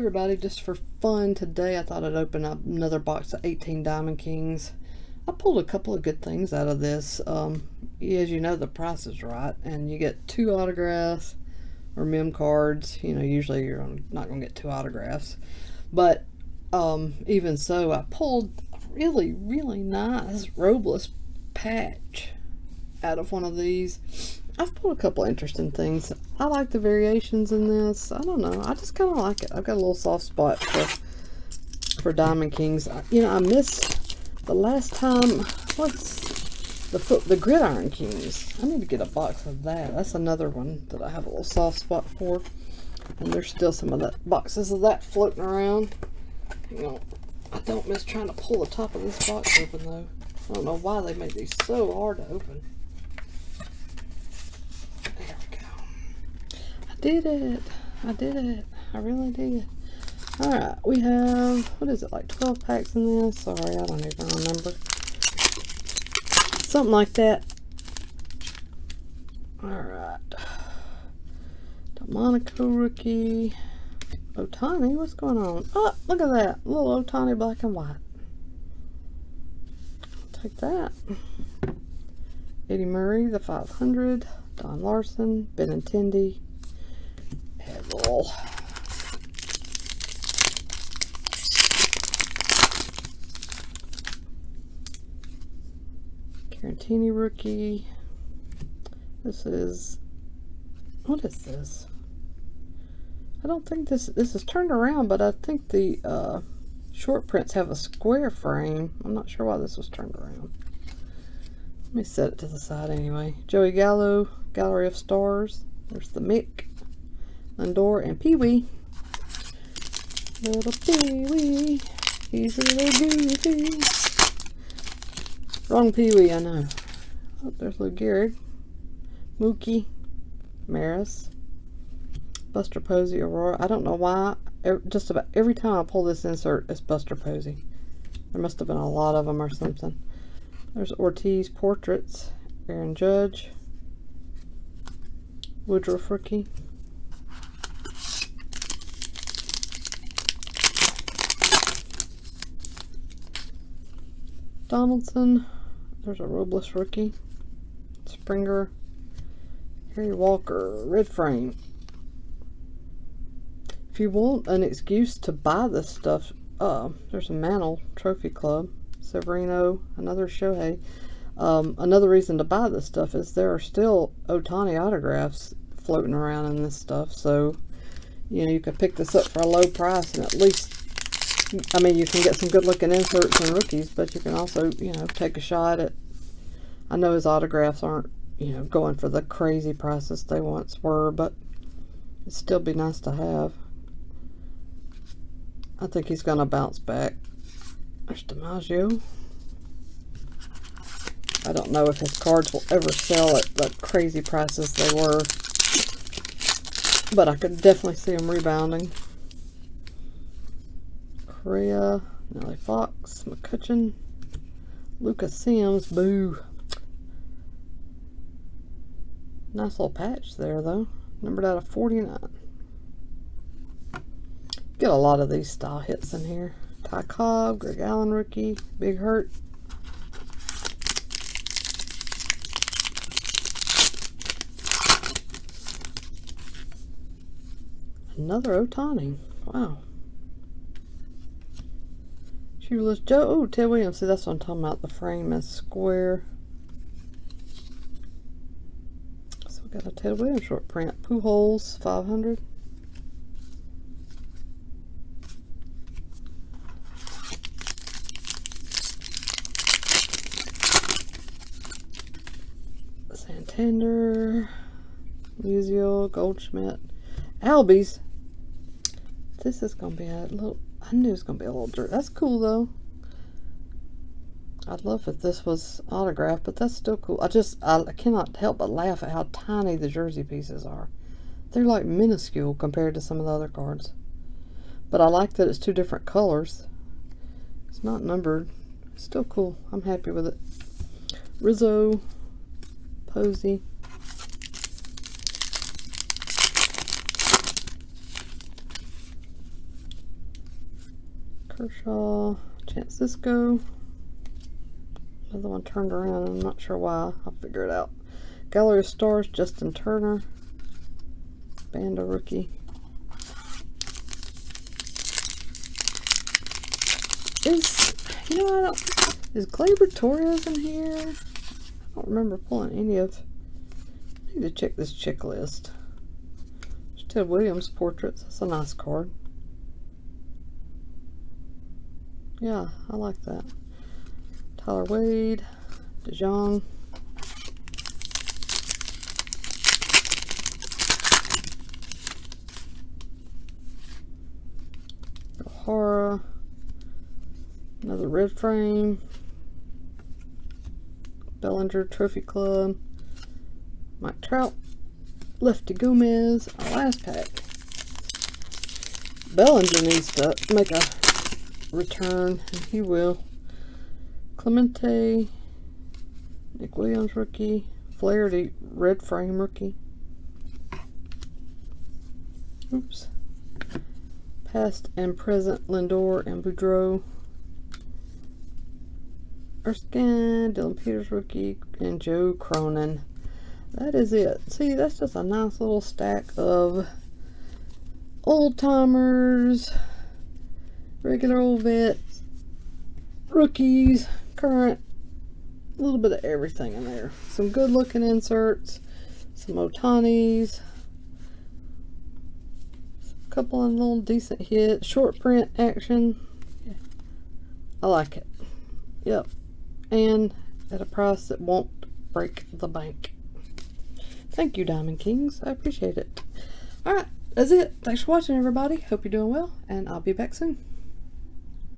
everybody, just for fun today I thought I'd open up another box of 18 Diamond Kings. I pulled a couple of good things out of this. As you know, the price is right, and you get 2 autographs or mem cards. You know, usually you're not going to get 2 autographs, but even so, I pulled a really, really nice Robles patch out of one of these. I've pulled a couple interesting things. I like the variations in this. I don't know, I just kind of like it. I've got a little soft spot for Diamond Kings. You know, I missed the last time. What's the Gridiron Kings? I need to get a box of that. That's another one that I have a little soft spot for. And there's still some of that boxes of that floating around. You know, I don't miss trying to pull the top of this box open though. I don't know why they make these so hard to open. There we go. I did it. I did it. I really did. Alright, we have, what is it, like 12 packs in this? Sorry, I don't even remember. Something like that. Alright. Delmonico rookie. Ohtani, what's going on? Oh, look at that. Little Ohtani black and white. Take that. Eddie Murray, the 500. Don Larson, Benintendi. Headroll. Carantini rookie. This is, what is this? I don't think this is turned around, but I think the short prints have a square frame. I'm not sure why this was turned around. Let me set it to the side anyway. Joey Gallo, Gallery of Stars. There's the Mick, Lindor, and Pee Wee. Little Pee Wee, he's a little goofy. Wrong Pee Wee, I know. Oh, there's Lou Gehrig, Mookie, Maris, Buster Posey, Aurora. I don't know why. Just about every time I pull this insert, it's Buster Posey. There must have been a lot of them or something. There's Ortiz Portraits, Aaron Judge, Woodruff rookie, Donaldson. There's a Robles rookie, Springer, Harry Walker, red frame. If you want an excuse to buy this stuff, there's a Mantle Trophy Club, Severino, another Shohei. Another reason to buy this stuff is there are still Ohtani autographs floating around in this stuff, so you know you can pick this up for a low price and at least, I mean, you can get some good looking inserts and rookies, but you can also, you know, take a shot at, I know his autographs aren't, you know, going for the crazy prices they once were, but it'd still be nice to have. I think he's going to bounce back. There's DiMaggio. I don't know if his cards will ever sell at the crazy prices they were, but I could definitely see him rebounding. Correa, Nelly Fox, McCutcheon, Lucas Sims, boo. Nice little patch there though, numbered out of 49. Get a lot of these style hits in here. Ty Cobb, Greg Allen rookie, Big Hurt. Another Ohtani. Wow. Shoeless Joe. Oh, Ted Williams. See, that's what I'm talking about. The frame is square. So we got a Ted Williams short print. Pujols 500. Santander, Musial, Goldschmidt, Albies. This is gonna be a little, I knew it was gonna be a little dirt. That's cool though. I'd love if this was autographed, but that's still cool. I cannot help but laugh at how tiny the jersey pieces are. They're like minuscule compared to some of the other cards. But I like that it's 2 different colors. It's not numbered. It's still cool. I'm happy with it. Rizzo, Posey, Kershaw, Chance Cisco. Another one turned around. I'm not sure why. I'll figure it out. Gallery of Stars, Justin Turner. Banda rookie. Is Gleyber Torres in here? I don't remember pulling any of. I need to check this check list. There's Ted Williams portraits. That's a nice card. Yeah, I like that. Tyler Wade, DeJong. O'Hara. Another red frame. Bellinger Trophy Club. Mike Trout. Lefty Gomez. Our last pack. Bellinger needs to make a return, and he will. Clemente. Nick Williams rookie. Flaherty red frame rookie. Oops. Past and present Lindor and Boudreaux. Erskine, Dylan Peters rookie, and Joe Cronin. That is it. See, that's just a nice little stack of old timers, regular old vets, rookies, current, a little bit of everything in there. Some good looking inserts, some Otanis, a couple of little decent hits, short print action. I like it. Yep. And at a price that won't break the bank. Thank you, Diamond Kings. I appreciate it. Alright, that's it. Thanks for watching, everybody. Hope you're doing well, and I'll be back soon.